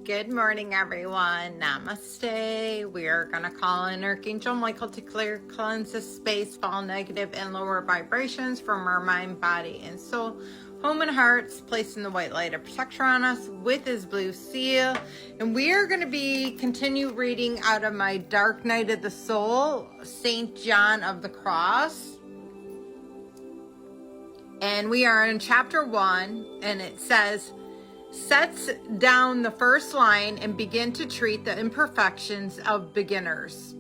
Good morning, everyone. Namaste. We are going to call in Archangel Michael to clear, cleanse the space, all negative and lower vibrations from our mind, body, and soul, home and hearts, placing the white light of protection on us with his blue seal. And we are going to continue reading out of my Dark Night of the Soul, St. John of the Cross. And we are in chapter 1, and it says, sets down the first line and begin to treat the imperfections of beginners.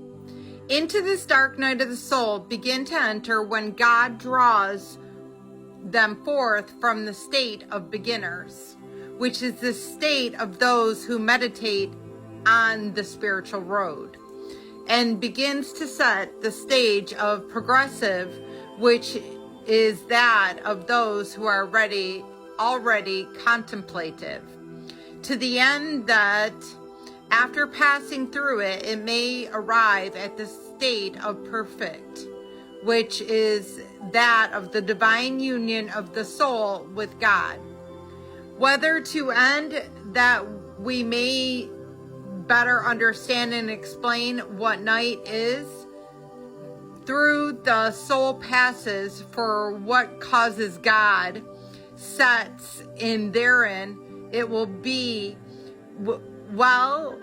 Into this dark night of the soul begin to enter when God draws them forth from the state of beginners, which is the state of those who meditate on the spiritual road, and begins to set the stage of progressive, which is that of those who are already contemplative, to the end that after passing through it, it may arrive at the state of perfect, which is that of the divine union of the soul with God. Whether to end that we may better understand and explain what night is, through the soul passes for what causes God sets in therein, it will be well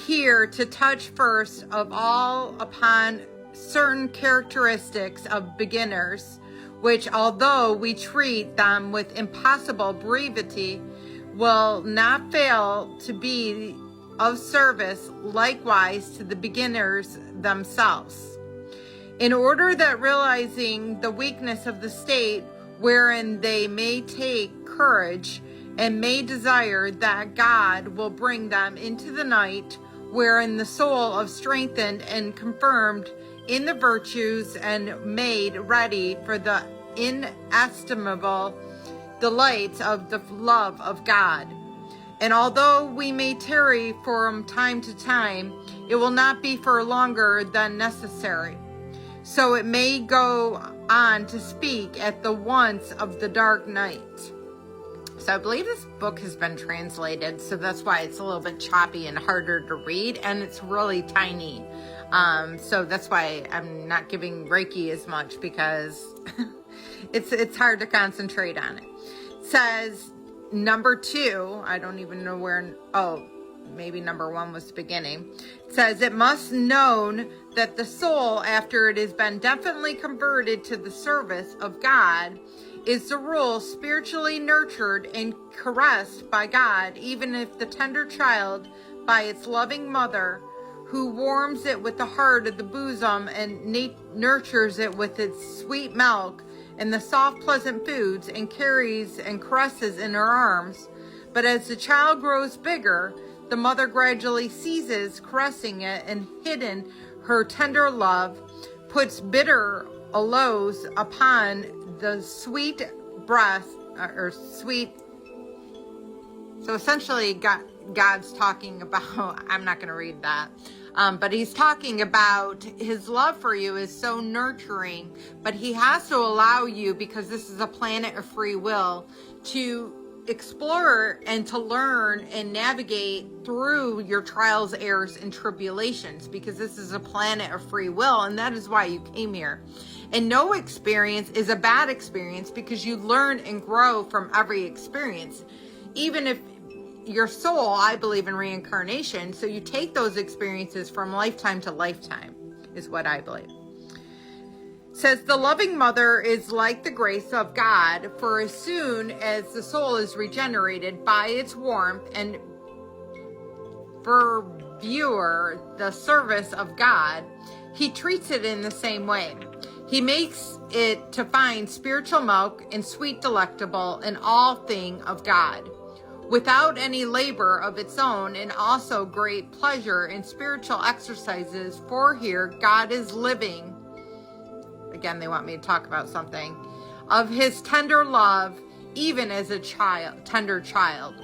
here to touch first of all upon certain characteristics of beginners, which although we treat them with impossible brevity, will not fail to be of service likewise to the beginners themselves, in order that realizing the weakness of the state wherein they may take courage and may desire that God will bring them into the night wherein the soul of strengthened and confirmed in the virtues and made ready for the inestimable delights of the love of God. And although we may tarry from time to time, it will not be for longer than necessary. So it may go on to speak at the once of the dark night. So I believe this book has been translated, so that's why it's a little bit choppy and harder to read, and it's really tiny. So that's why I'm not giving Reiki as much, because it's hard to concentrate on it. It says number 2, I don't even know where, maybe number 1 was the beginning. It says, it must known that the soul, after it has been definitely converted to the service of God, is the rule spiritually nurtured and caressed by God, even if the tender child by its loving mother, who warms it with the heart of the bosom and nurtures it with its sweet milk and the soft pleasant foods, and carries and caresses in her arms. But as the child grows bigger, the mother gradually ceases caressing it, and hidden her tender love, puts bitter aloes upon the sweet breath, or sweet. So essentially, God's talking about, I'm not going to read that, but he's talking about his love for you is so nurturing, but he has to allow you, because this is a planet of free will, to explore and to learn and navigate through your trials, errors, and tribulations, because this is a planet of free will, and that is why you came here. And no experience is a bad experience, because you learn and grow from every experience. Even if your soul, I believe in reincarnation, so you take those experiences from lifetime to lifetime, is what I believe. Says the loving mother is like the grace of God, for as soon as the soul is regenerated by its warmth and fervor, the service of God, he treats it in the same way. He makes it to find spiritual milk and sweet delectable in all thing of God, without any labor of its own, and also great pleasure in spiritual exercises, for here God is living. Again, they want me to talk about something of his tender love, even as a tender child.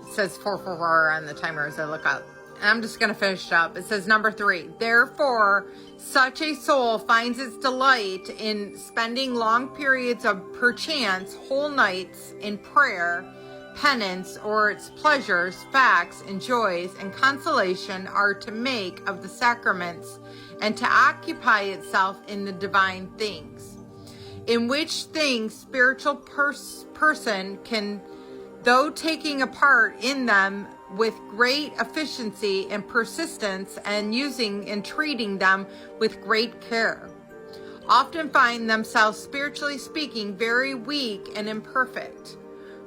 It says 444 on the timer as I look up. And I'm just going to finish up. It says number 3. Therefore, such a soul finds its delight in spending long periods of perchance whole nights in prayer, penance or its pleasures, facts, and joys, and consolation are to make of the sacraments, and to occupy itself in the divine things, in which things spiritual person can, though taking a part in them with great efficiency and persistence, and using and treating them with great care, often find themselves, spiritually speaking, very weak and imperfect.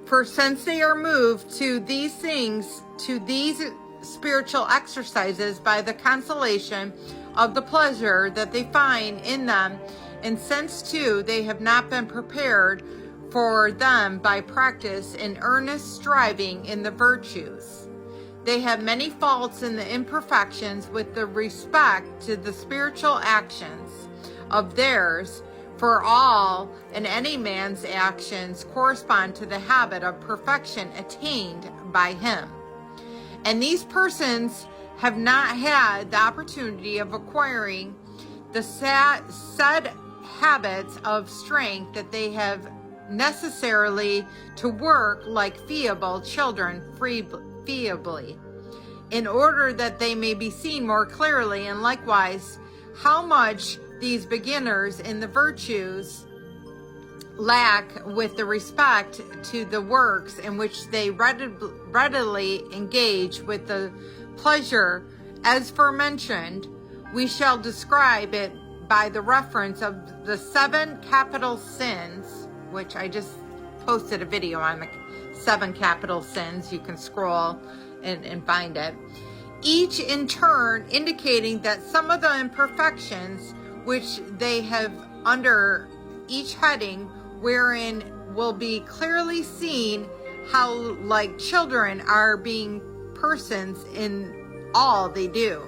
For since they are moved to these things, to these spiritual exercises by the consolation of the pleasure that they find in them, and since too they have not been prepared for them by practice and earnest striving in the virtues, they have many faults in the imperfections with the respect to the spiritual actions of theirs. For all and any man's actions correspond to the habit of perfection attained by him. And these persons have not had the opportunity of acquiring the said habits of strength that they have necessarily to work like feeble children feebly, in order that they may be seen more clearly, and likewise how much these beginners in the virtues lack with the respect to the works in which they readily engage with the pleasure. As forementioned, we shall describe it by the reference of the 7 capital sins, which I just posted a video on the 7 capital sins. You can scroll and find it. Each in turn indicating that some of the imperfections which they have under each heading, wherein will be clearly seen how like children are being persons in all they do.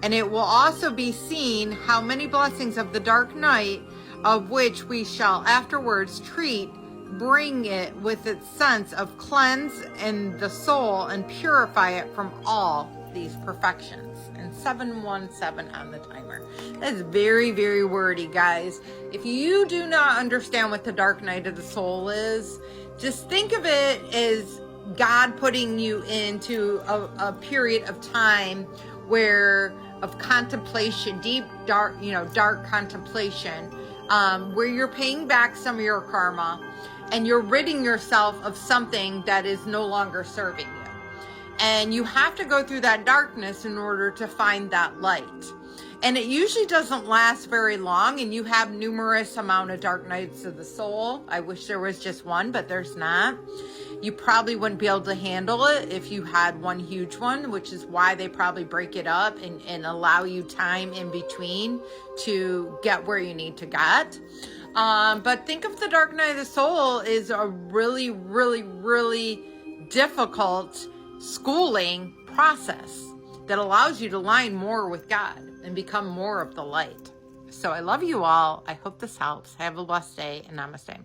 And it will also be seen how many blessings of the dark night, of which we shall afterwards treat, bring it with its sense of cleanse in the soul and purify it from all these perfections. And 717 on the timer. That's very, very wordy, guys. If you do not understand what the dark night of the soul is, just think of it as God putting you into a period of time of contemplation, deep, dark, dark contemplation, where you're paying back some of your karma and you're ridding yourself of something that is no longer serving you. And you have to go through that darkness in order to find that light. And it usually doesn't last very long, and you have numerous amount of dark nights of the soul. I wish there was just one, but there's not. You probably wouldn't be able to handle it if you had one huge one, which is why they probably break it up and allow you time in between to get where you need to get. But think of the dark night of the soul is a really, really, really difficult schooling process that allows you to align more with God and become more of the light. So I love you all. I hope this helps. Have a blessed day, and namaste.